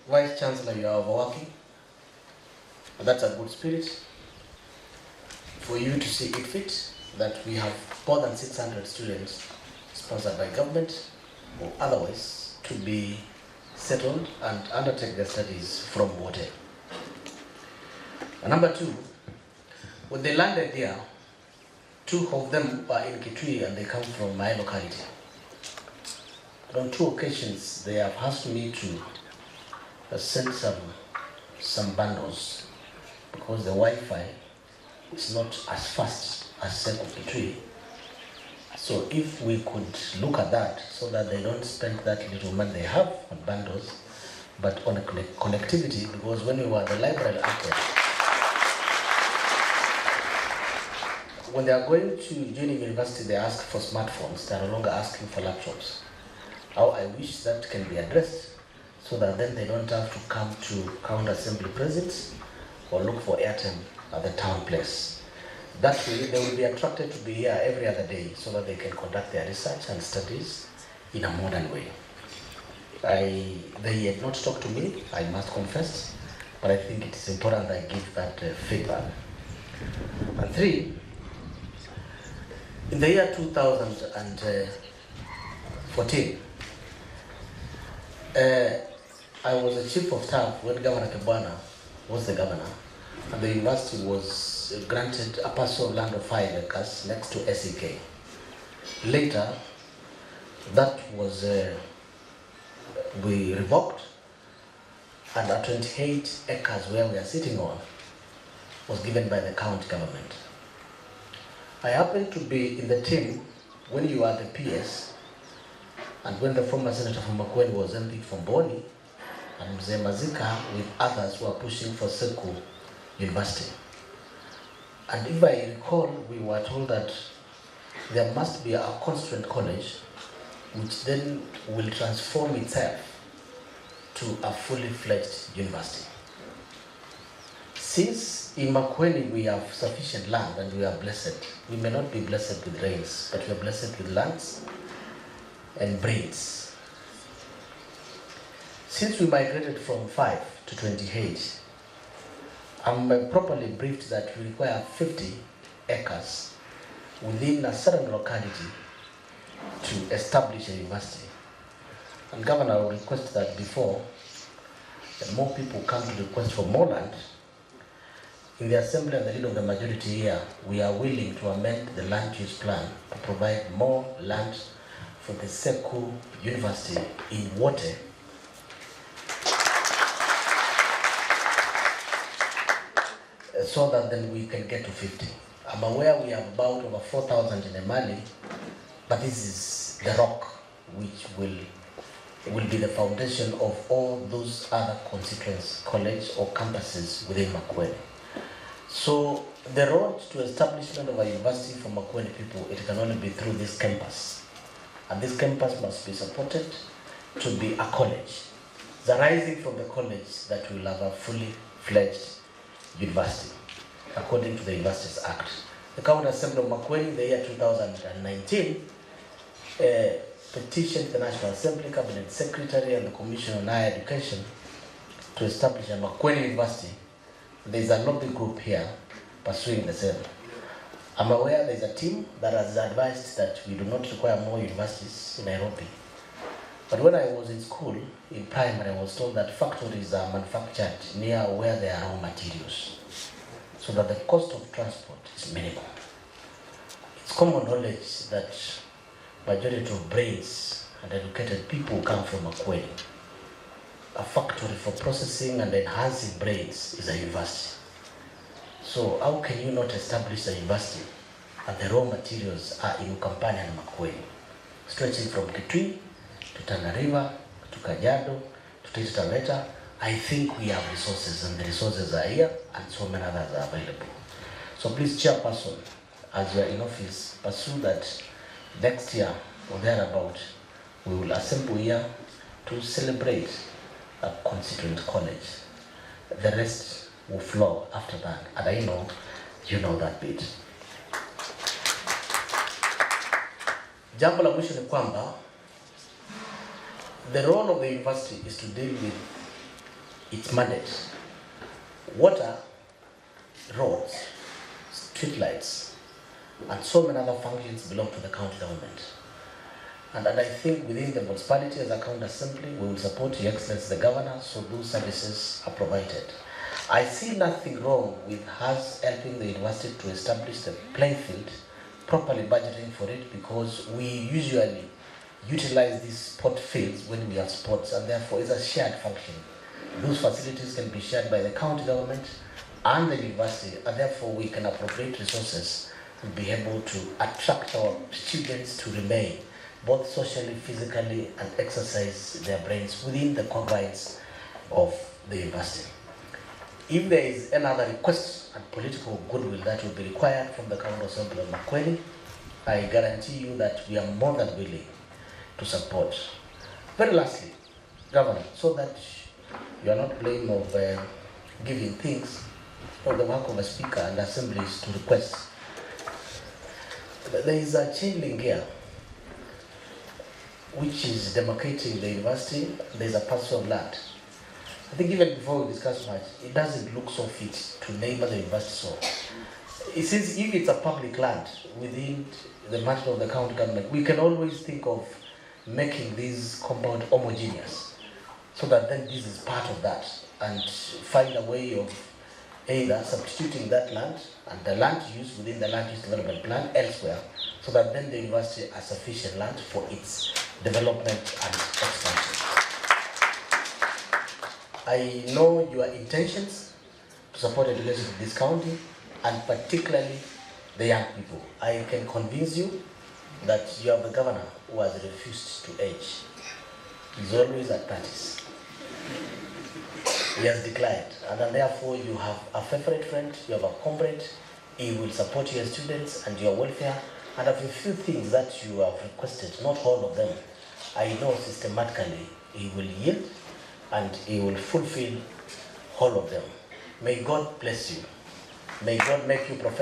Vice Chancellor, you are overworking. That's a good spirit for you to see it fit that we have more than 600 students sponsored by government or otherwise to be settled and undertake their studies from water. And number two, when they landed here, 2 of them are in Kitui and they come from my locality. But on 2 occasions, they have asked me to send some bundles because the Wi-Fi is not as fast as SEKU Kitui. So if we could look at that so that they don't spend that little money they have on bundles, but on a connectivity, because when we were at the library up there, when they are going to junior university, they ask for smartphones. They are no longer asking for laptops. How I wish that can be addressed so that then they don't have to come to counter assembly presence or look for airtime at the town place. That way, they will be attracted to be here every other day so that they can conduct their research and studies in a modern way. They had not talked to me, I must confess, but I think it is important I give that feedback. And 3, in the year 2014, I was the chief of staff when Governor Kebwana was the governor, and the university was granted a parcel of land of 5 acres next to SEK. Later, that was we revoked, and a 28 acres where we are sitting on was given by the county government. I happened to be in the team when you are the PS, and when the former Senator from Makueni was MP from Boni, and Mzee Mazika with others were pushing for SEKU University. And if I recall, we were told that there must be a constituent college which then will transform itself to a fully fledged university. Since in Makueni we have sufficient land and we are blessed, we may not be blessed with rains, but we are blessed with lands and brains. Since we migrated from 5 to 28, I'm properly briefed that we require 50 acres within a certain locality to establish a university. And Governor will request that before more people come to request for more land, in the assembly and the lead of the majority here, we are willing to amend the land use plan to provide more land for the SEKU University in water, so that then we can get to 50. I'm aware we have about over 4,000 in Emali, but this is the rock which will be the foundation of all those other constituents, college or campuses within Makueni. So the road to establishment of a university for Makueni people, it can only be through this campus. And this campus must be supported to be a college. It's arising from the college that will have a fully fledged university, according to the Universities Act. The County Assembly of Makueni in the year 2019 petitioned the National Assembly, Cabinet Secretary and the Commission on Higher Education to establish a Makueni University. There is a lobby group here pursuing the same. I'm aware there is a team that has advised that we do not require more universities in Nairobi. But when I was in school, in primary, I was told that factories are manufactured near where there are raw materials, so that the cost of transport is minimal. It's common knowledge that majority of brains and educated people come from Makueni. A factory for processing and enhancing brains is a university. So how can you not establish a university and the raw materials are in Ukampani and Makueni, stretching from Kitui to Tana River, to Kajiado, to Taita Taveta? I think we have resources, and the resources are here, and so many others are available. So please, Chairperson, as you are in office, pursue that next year or thereabout, we will assemble here to celebrate a constituent college. The rest will flow after that, and I know you know that bit. Jambo la mwisho ni kwamba the role of the university is to deal with its mandate. Water, roads, street lights, and so many other functions belong to the county government. And I think within the municipality as a county assembly, we will support Your Excellency the Governor, so those services are provided. I see nothing wrong with us helping the university to establish the playing field, properly budgeting for it, because we usually utilize these sport fields when we have sports, and therefore it's a shared function. Those facilities can be shared by the county government and the university, and therefore we can appropriate resources and be able to attract our students to remain both socially, physically, and exercise their brains within the confines of the university. If there is another request and political goodwill that will be required from the County Assembly of Makueni, I guarantee you that we are more than willing to support. Very lastly, Governor, so that you are not blamed of giving things for the work of a speaker and assemblies to request. There is a chain link here which is demarcating the university. There is a parcel of land. I think even before we discuss much, it doesn't look so fit to name the university so. It says if it's a public land within the matter of the county government, we can always think of making this compound homogeneous, so that then this is part of that, and find a way of either substituting that land and the land use within the land use development plan elsewhere, so that then the university has sufficient land for its development and expansion. I know your intentions to support education in this county, and particularly the young people. I can convince you that you have the governor who has refused to age. He's always at parties. He has declined, and then therefore you have a favorite friend, you have a comrade. He will support your students and your welfare, and of a few things that you have requested, not all of them, I know systematically he will yield and he will fulfill all of them. May God bless you. May God make you professional.